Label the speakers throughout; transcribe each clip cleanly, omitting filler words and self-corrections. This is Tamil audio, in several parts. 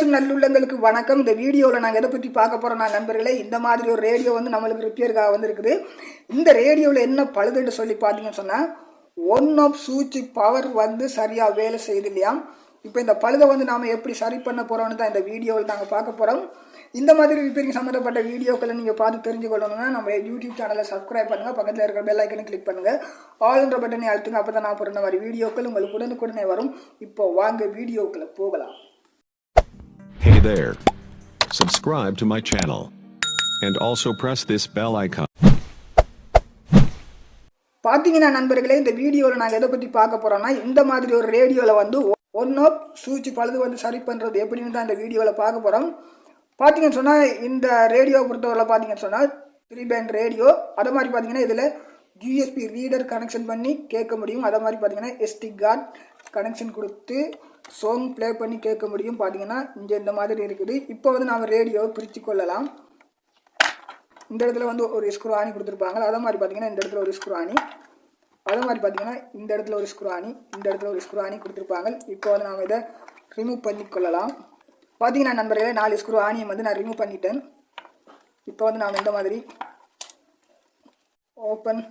Speaker 1: அனைத்து நல்லுள்ளங்களுக்கு வணக்கம். இந்த வீடியோவில் நாங்கள் எதை பற்றி பார்க்க போகிறோம் நண்பர்களே, இந்த மாதிரி ஒரு ரேடியோ வந்து நம்மளுக்கு ரிப்பேருக்காக வந்துருக்குது. இந்த ரேடியோவில் என்ன பழுதுன்னு சொல்லி பார்த்தீங்கன்னு சொன்னால், ஒன் ஆஃப் சுவிட்ச் பவர் வந்து சரியாக வேலை செய்யுது இல்லையா. இப்போ இந்த பழுதை வந்து நாம் எப்படி சரி பண்ண போகிறோம்னு தான் இந்த வீடியோவில் நாங்கள் பார்க்க போகிறோம். இந்த மாதிரி ரிப்பேரிங் சம்மந்தப்பட்ட வீடியோக்களை நீங்கள் பார்த்து தெரிஞ்சுக்கொள்ளணும்னா நம்ம யூடியூப் சேனலை சப்ஸ்கிரைப் பண்ணுங்கள், பக்கத்தில் இருக்கிற பெல் ஐக்கனை கிளிக் பண்ணுங்கள், ஆல்ன்ற பட்டனை அழுத்துங்க. அப்போ தான் நான் போகிற மாதிரி வீடியோக்கள் உங்களுக்கு உடனுக்குடனே வரும். இப்போ வாங்க வீடியோக்களை போகலாம்.
Speaker 2: Hey there. Subscribe to my channel. And also press this bell icon.
Speaker 1: பார்த்தீங்கன்னா நண்பர்களே, இந்த வீடியோவில் நாங்கள் எதை பற்றி பார்க்க போகிறோம்னா, இந்த மாதிரி ஒரு ரேடியோவில் வந்து ஒன் ஆஃப் சுவிட்ச் பழுது வந்து சரி பண்ணுறது எப்படின்னு தான் இந்த வீடியோவில் பார்க்க போகிறோம். பார்த்தீங்கன்னு சொன்னால், இந்த ரேடியோவை பொறுத்தவரையில் பார்த்தீங்கன்னு சொன்னால் 3 பேண்ட் ரேடியோ. அதை மாதிரி பார்த்தீங்கன்னா இதில் யூஎஸ்பி ரீடர் கனெக்ஷன் பண்ணி கேட்க முடியும். அதை மாதிரி பார்த்தீங்கன்னா எஸ்டி கார்டு கனெக்ஷன் கொடுத்து சாங் ப்ளே பண்ணி கேட்க முடியும். பார்த்தீங்கன்னா இங்கே இந்த மாதிரி இருக்குது. இப்போ வந்து நாம் ரேடியோவை பிரித்து கொள்ளலாம். இந்த இடத்துல வந்து ஒரு ஸ்க்ரூ ஆணி கொடுத்துருப்பாங்க. அதை மாதிரி பார்த்தீங்கன்னா இந்த இடத்துல ஒரு ஸ்க்ரூ ஆணி, அதே மாதிரி பார்த்தீங்கன்னா இந்த இடத்துல ஒரு ஸ்க்ரூ ஆணி, இந்த இடத்துல ஒரு ஸ்க்ரூ ஆணி கொடுத்துருப்பாங்க. இப்போ வந்து நாம் இதை ரிமூவ் பண்ணி கொள்ளலாம். பார்த்தீங்கன்னா நண்பர்களே, 4 ஸ்க்ரூ ஆணியை வந்து நான் ரிமூவ் பண்ணிட்டேன். இப்போ வந்து நாம் இந்த மாதிரி ஓப்பன்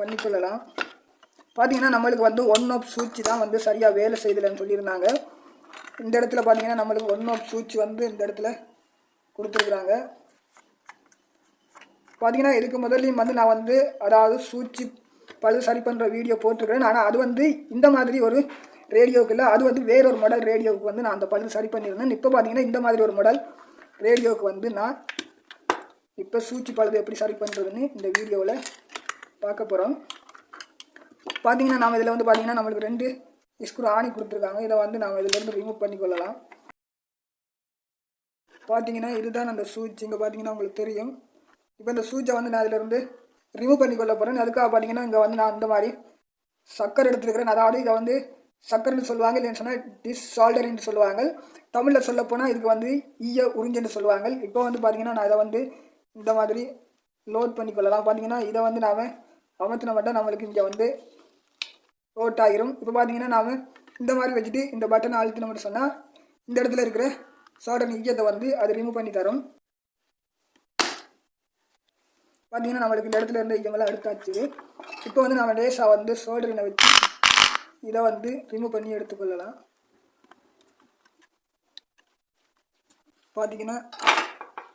Speaker 1: பண்ணிக்கொள்ளலாம். பார்த்தீங்கன்னா நம்மளுக்கு வந்து ஒன் ஆஃப் சுவிட்ச் தான் வந்து சரியாக வேலை செய்யலைன்னு சொல்லியிருந்தாங்க. இந்த இடத்துல பார்த்தீங்கன்னா நம்மளுக்கு ஒன் ஆஃப் சுவிட்ச் வந்து இந்த இடத்துல கொடுத்துருக்குறாங்க. பார்த்தீங்கன்னா இதுக்கு முதல்லையும் வந்து நான் வந்து அதாவது சுவிட்ச் பழுது சரி பண்ணுற வீடியோ போட்டிருக்கிறேன். ஆனால் அது வந்து இந்த மாதிரி ஒரு ரேடியோவுக்கு இல்லை, அது வந்து வேறொரு மாடல் ரேடியோவுக்கு வந்து நான் அந்த பழுது சரி பண்ணியிருந்தேன். இப்போ பார்த்தீங்கன்னா இந்த மாதிரி ஒரு மாடல் ரேடியோவுக்கு வந்து நான் இப்போ சுவிட்ச் பழுது எப்படி சரி பண்ணுறதுன்னு இந்த வீடியோவில் பார்க்க போகிறோம். பார்த்தீங்கன்னா நாம் இதில் வந்து பார்த்தீங்கன்னா நம்மளுக்கு 2 ஸ்க்ரூ ஆணி கொடுத்துருக்காங்க. இதை வந்து நாம் இதிலேருந்து ரிமூவ் பண்ணிக்கொள்ளலாம். பார்த்தீங்கன்னா இதுதான் அந்த சுவிட்ச். இங்கே பார்த்தீங்கன்னா உங்களுக்கு தெரியும். இப்போ இந்த சுவிட்சை வந்து நான் இதிலேருந்து ரிமூவ் பண்ணிக்கொள்ள போகிறேன். அதுக்காக பார்த்தீங்கன்னா இங்கே வந்து நான் இந்த மாதிரி சக்கர் எடுத்துருக்கிறேன். அதாவது இதை வந்து சக்கர்னு சொல்லுவாங்க, இல்லைன்னு சொன்னால் டிஸ் சால்டர்ன்னு சொல்லுவாங்க. தமிழில் சொல்லப்போனால் இதுக்கு வந்து ஈய உறிஞ்சுன்னு சொல்லுவாங்க. இப்போ வந்து பார்த்தீங்கன்னா நான் இதை வந்து இந்த மாதிரி லோட் பண்ணிக்கொள்ளலாம். பார்த்தீங்கன்னா இதை வந்து நாம் அமர்த்தின மட்டும் நம்மளுக்கு இங்கே வந்து லோட் ஆகிரும். இப்போ பார்த்தீங்கன்னா நாம் இந்த மாதிரி வச்சுட்டு இந்த பட்டனை அழுத்தின மட்டும் சொன்னால் இந்த இடத்துல இருக்கிற சால்டர் ஈயத்தை வந்து அது ரிமூவ் பண்ணி தரும். பார்த்தீங்கன்னா நம்மளுக்கு இந்த இடத்துல இருந்து ஈயமெல்லாம் எடுத்தாச்சு. இப்போ வந்து நம்ம லேசாக வந்து சோல்டரினை வச்சு இதை வந்து ரிமூவ் பண்ணி எடுத்துக்கொள்ளலாம். பார்த்தீங்கன்னா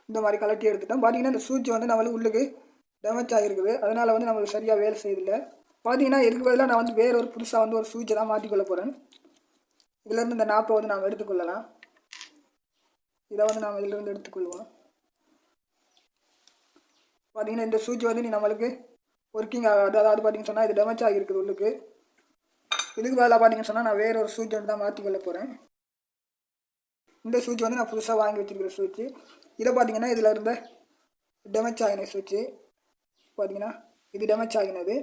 Speaker 1: இந்த மாதிரி கலட்டி எடுத்துட்டோம். பார்த்தீங்கன்னா இந்த சுவிட்ச் வந்து நம்மளுக்கு உள்ளுக்கு டேமேஜ் ஆகிருக்குது. அதனால் வந்து நம்மளுக்கு சரியாக வேலை செய்யதில்லை. பார்த்தீங்கன்னா இதுக்கு பதிலாக நான் வந்து வேறு ஒரு புதுசாக வந்து ஒரு சுவிட்சை தான் மாற்றிக்கொள்ள போகிறேன். இதிலேருந்து இந்த நாப்பை வந்து நாம் எடுத்துக்கொள்ளலாம். இதை வந்து நாம் இதிலேருந்து எடுத்துக்கொள்வோம். பார்த்தீங்கன்னா இந்த சுவிட்ச் வந்து நம்மளுக்கு ஒர்க்கிங் ஆகாது. அதாவது பார்த்தீங்கன்னு சொன்னால் இது டேமேஜ் ஆகிருக்குது உள்ளுக்கு. இதுக்கு பதிலாக பார்த்தீங்கன்னு சொன்னால் நான் வேறு ஒரு சுவிட்ச் வந்து தான் மாற்றிக்கொள்ள போகிறேன். இந்த சுவிட்ச் வந்து நான் புதுசாக வாங்கி வச்சுருக்கிற சுவிட்சு. இதை பார்த்தீங்கன்னா இதில் இருந்த டேமேஜ் ஆகின சுவிட்சு. பார்த்தீங்கன்னா இது டேமேஜ் ஆகினது.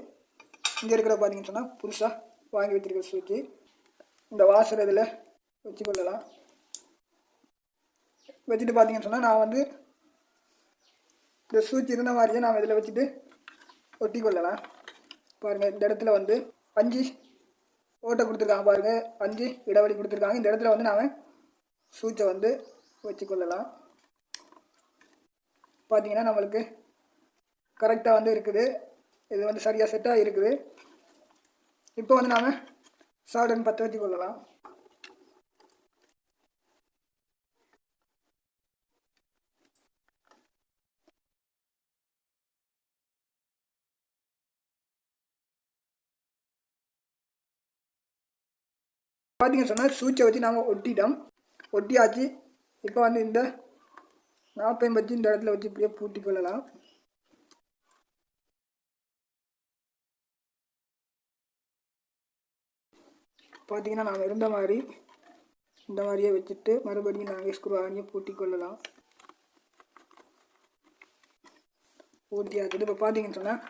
Speaker 1: இங்கே இருக்கிற பார்த்தீங்கன்னு சொன்னால் புதுசாக வாங்கி வச்சுருக்கிற சுவிட்சு. இந்த வாசர் இதில் வச்சுக்கொள்ளலாம். வச்சுட்டு பார்த்தீங்கன்னு சொன்னால் நான் வந்து இந்த சுவிட்ச் இருந்த மாதிரியே நாம் இதில் வச்சுட்டு ஒட்டி கொள்ளலாம். பாருங்கள் இந்த இடத்துல வந்து 5 ஓட்டை கொடுத்துருக்காங்க. பாருங்கள் 5 இடைவெளி கொடுத்துருக்காங்க. இந்த இடத்துல வந்து நாம் சுவிட்சை வந்து வச்சுக்கொள்ளலாம். பார்த்தீங்கன்னா நம்மளுக்கு கரெக்டாக வந்து இருக்குது. இது வந்து சரியாக செட்டாக இருக்குது. இப்போ வந்து நாம் சால்டர்ன் பற்ற வச்சு கொள்ளலாம். பார்த்தீங்கன்னு சொன்னால் சுவிட்சை வச்சு நாம் ஒட்டியாச்சு. இப்போ வந்து இந்த நாப்பையும் வச்சு இந்த இடத்துல வச்சு இப்படியே பூட்டி கொள்ளலாம். பார்த்தீங்கன்னா நாம் இருந்த மாதிரி இந்த மாதிரியே வச்சுட்டு மறுபடியும் நாங்கள் ஸ்க்ரூ ஆணியை பூட்டி கொள்ளலாம். பூட்டியாச்சு. இப்போ பார்த்தீங்கன்னு சொன்னால்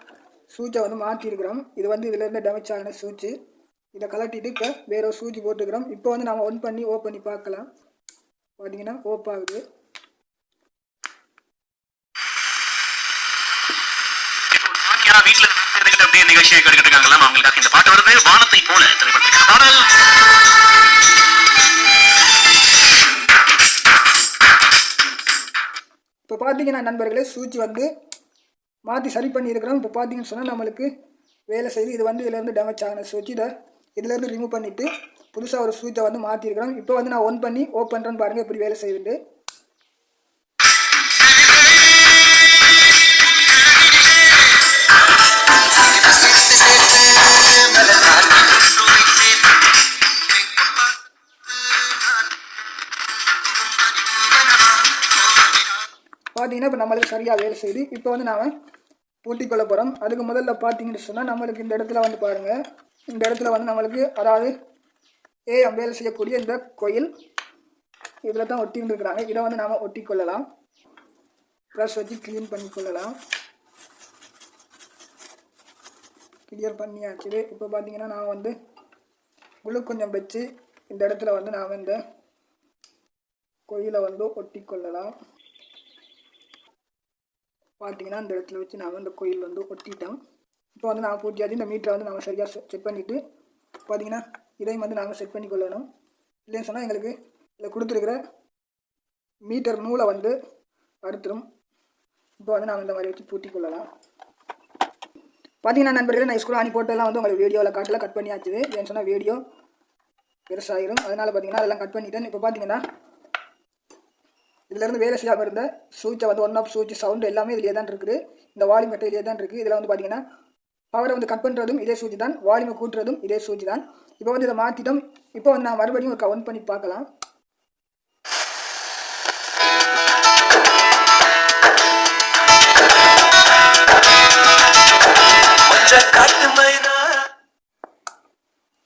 Speaker 1: சுவிட்சை வந்து மாற்றிருக்கிறோம். இது வந்து இதில் இருந்து டேமேஜ் ஆகின சுவிட்சு. இதை கலட்டிட்டு இப்போ வேற ஒரு சுவிட்ச் போட்டுக்கிறோம். இப்போ வந்து நாம் ஒன் பண்ணி ஓப் பண்ணி பார்க்கலாம். பார்த்தீங்கன்னா ஓப் ஆகுது. வீட்டில் நிகழ்ச்சியை கேட்டுக்கிட்டு இருக்காங்களா, அவங்களுக்காக இந்த பாட்டு வருது. வானத்தை போல திரைப்படத்துக்கு பாடல். இப்போ பார்த்தீங்கன்னா நண்பர்களே சுவிட்ச் வந்து மாற்றி சரி பண்ணியிருக்கிறோம். இப்போ பார்த்தீங்கன்னு சொன்னால் நம்மளுக்கு வேலை செய்து இது வந்து இதிலேருந்து டேமேஜ் ஆகின சுவிட்ச் இதிலேருந்து ரிமூவ் பண்ணிவிட்டு புதுசாக ஒரு சுவிட்சை வந்து மாற்றிருக்கிறோம். இப்போ வந்து நான் ஒன் பண்ணி ஓப்பன் பண்ணுறேன்னு பாருங்கள் எப்படி வேலை செய்யுது. பார்த்தீங்கன்னா இப்போ நம்மளுக்கு சரியாக வேலை செய்யுது. இப்போ வந்து நாம் பூட்டிக்கொள்ள போகிறோம். அதுக்கு முதல்ல பார்த்தீங்கன்னு சொன்னால் நம்மளுக்கு இந்த இடத்துல வந்து பாருங்கள், இந்த இடத்துல வந்து நம்மளுக்கு அதாவது ஏஎம் வேலை செய்யக்கூடிய இந்த கோயில் இதில் தான் ஒட்டின்னு இருக்கிறாங்க. இதை வந்து நாம் ஒட்டி கொள்ளலாம். ப்ரஷ் வச்சு க்ளீன் பண்ணி கொள்ளலாம். கிளியர் பண்ணியாச்சு. இப்போ பார்த்தீங்கன்னா நான் வந்து குளு கொஞ்சம் வச்சு இந்த இடத்துல வந்து நாம் இந்த கோயிலை வந்து ஒட்டி கொள்ளலாம். பார்த்தீங்கன்னா இந்த இடத்துல வச்சு நான் இந்த கோயில் வந்து ஒட்டிட்டோம். இப்போ வந்து நான் பூட்டியாச்சு. இந்த மீட்டரை வந்து நம்ம சரியாக செட் பண்ணிவிட்டு பார்த்தீங்கன்னா இதையும் வந்து நாங்கள் செட் பண்ணி கொள்ளணும். இல்லைன்னு சொன்னால் எங்களுக்கு இதில் கொடுத்துருக்கிற மீட்டர் நூலை வந்து அறுத்துரும். இப்போ வந்து நாம் இந்த மாதிரி வச்சு பூட்டி கொள்ளலாம். பார்த்தீங்கன்னா நண்பர்களே, நான் ஸ்கூல் அணி போட்டெல்லாம் வந்து உங்களுக்கு வீடியோவில் காட்டலாம் கட் பண்ணியாச்சு. ஏன்னு சொன்னால் வீடியோ பெருசாகிடும். அதனால் பார்த்தீங்கன்னா அதெல்லாம் கட் பண்ணிட்டேன். இப்போ பார்த்தீங்கன்னா இதிலேருந்து வேலை செய்யாமல் இருந்த சுவிட்சை வந்து ஒன் ஆஃப் சுவிட்ச் சவுண்டு எல்லாமே இதிலே தான் இருக்குது. இந்த வால்யூம் கட்ட இதிலே தான் இருக்குது. இதில் வந்து பார்த்தீங்கன்னா பவரை வந்து கட் பண்ணுறதும் இதே சுவிட்ச் தான், வால்யூமை கூட்டுறதும் இதே சுவிட்ச் தான். இப்போ வந்து இதை மாற்றிட்டோம். இப்போ வந்து நான் மறுபடியும் ஒரு கவுண்ட் பண்ணி பார்க்கலாம்.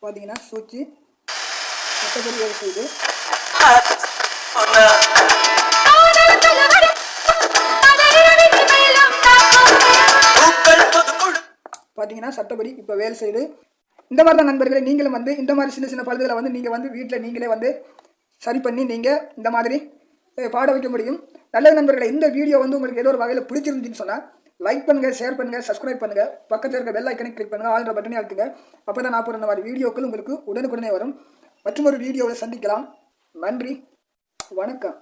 Speaker 1: பார்த்தீங்கன்னா சுவிட்சு சட்டப்படி வேலை செய்யுது. பார்த்தீங்கன்னா சட்டப்படி இப்போ வேலை செய்யுது. இந்த மாதிரி தான் நண்பர்களே, நீங்களும் வந்து இந்த மாதிரி சின்ன சின்ன பழுதுகளை வந்து நீங்கள் வந்து வீட்டில் நீங்களே வந்து சரி பண்ணி நீங்கள் இந்த மாதிரி பாட வைக்க முடியும். நல்லது நண்பர்களே, இந்த வீடியோ வந்து உங்களுக்கு ஏதோ ஒரு வகையில் பிடிச்சிருந்துச்சுன்னு சொன்னால் லைக் பண்ணுங்கள், ஷேர் பண்ணுங்கள், சப்ஸ்கிரைப் பண்ணுங்கள், பக்கத்தில் இருக்க பெல் ஐக்கனை கிளிக் பண்ணுங்கள், ஆல்ன்ற பட்டனை அழுத்துங்க. அப்போ தான் நான் போகிற இந்த மாதிரி வீடியோக்கள் உங்களுக்கு உடனுக்குடனே வரும். மற்றும் ஒரு வீடியோவில் சந்திக்கலாம். நன்றி, வணக்கம்.